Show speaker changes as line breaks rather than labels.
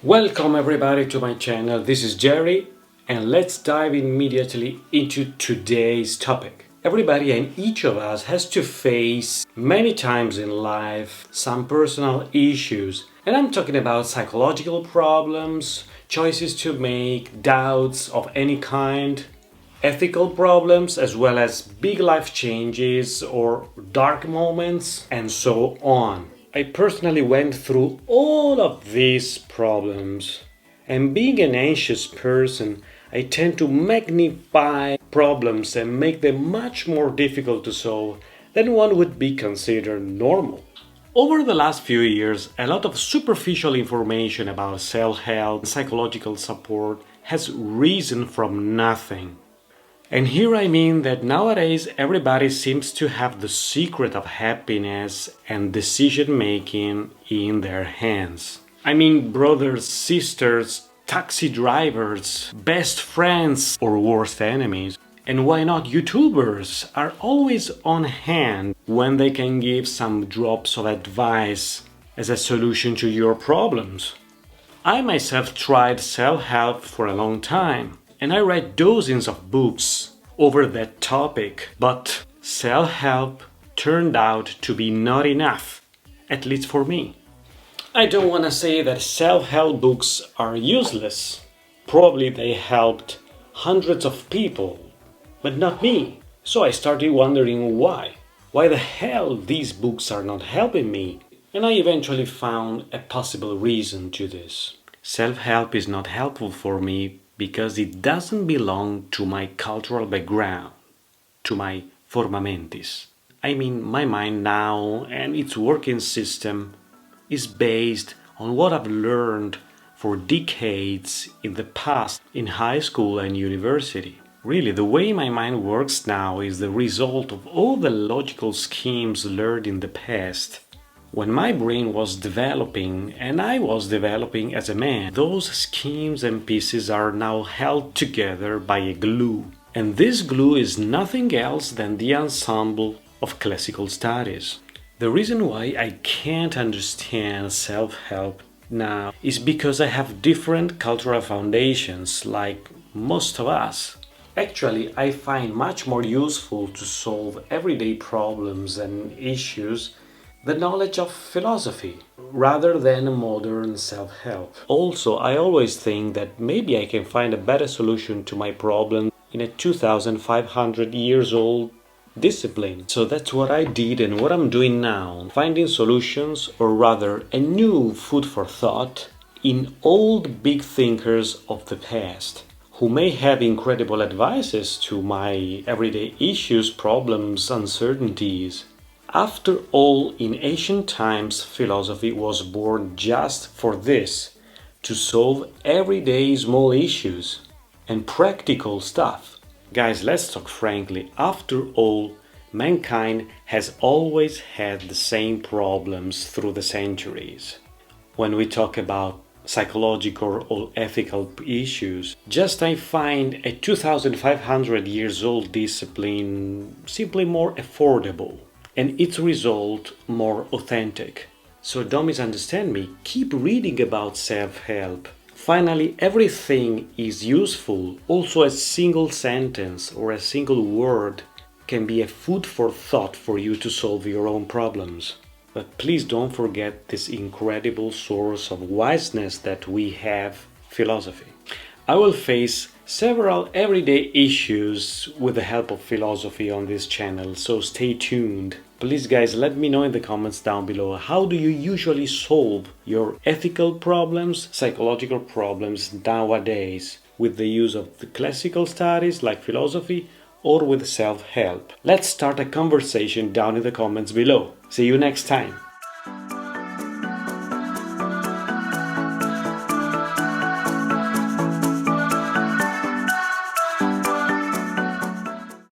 Welcome everybody to my channel. This is Jerry and let's dive immediately into today's topic. Everybody and each of us has to face many times in life some personal issues, and I'm talking about psychological problems, choices to make, doubts of any kind, ethical problems, as well as big life changes or dark moments, and so on. I personally went through all of these problems, and being an anxious person, I tend to magnify problems and make them much more difficult to solve than one would be considered normal. Over the last few years, a lot of superficial information about self-help and psychological support has risen from nothing. And here I mean that nowadays everybody seems to have the secret of happiness and decision-making in their hands. I mean brothers, sisters, taxi drivers, best friends, or worst enemies. And why not YouTubers are always on hand when they can give some drops of advice as a solution to your problems. I myself tried self-help for a long time. And I read dozens of books over that topic, but self-help turned out to be not enough, at least for me. I don't want to say that self-help books are useless. Probably they helped hundreds of people, but not me. So I started wondering why. Why the hell these books are not helping me? And I eventually found a possible reason to this. Self-help is not helpful for me because it doesn't belong to my cultural background, to my forma mentis. I mean, my mind now and its working system is based on what I've learned for decades in the past in high school and university. Really, the way my mind works now is the result of all the logical schemes learned in the past. When my brain was developing, and I was developing as a man, those schemes and pieces are now held together by a glue. And this glue is nothing else than the ensemble of classical studies. The reason why I can't understand self-help now is because I have different cultural foundations, like most of us. Actually, I find much more useful to solve everyday problems and issues the knowledge of philosophy rather than modern self-help. Also, I always think that maybe I can find a better solution to my problem in a 2500 years old discipline. So that's what I did and what I'm doing now, finding solutions, or rather a new food for thought, in old big thinkers of the past, who may have incredible advices to my everyday issues, problems, uncertainties. After all, in ancient times, philosophy was born just for this, to solve everyday small issues and practical stuff. Guys, let's talk frankly. After all, mankind has always had the same problems through the centuries. When we talk about psychological or ethical issues, just I find a 2500 years old discipline simply more affordable, and its result more authentic. So don't misunderstand me, keep reading about self-help. Finally, everything is useful. Also, a single sentence or a single word can be a food for thought for you to solve your own problems. But please don't forget this incredible source of wiseness that we have, philosophy. I will face several everyday issues with the help of philosophy on this channel, so stay tuned. Please guys, let me know in the comments down below, how do you usually solve your ethical problems, psychological problems nowadays, with the use of the classical studies like philosophy or with self-help? Let's start a conversation down in the comments below. See you next time.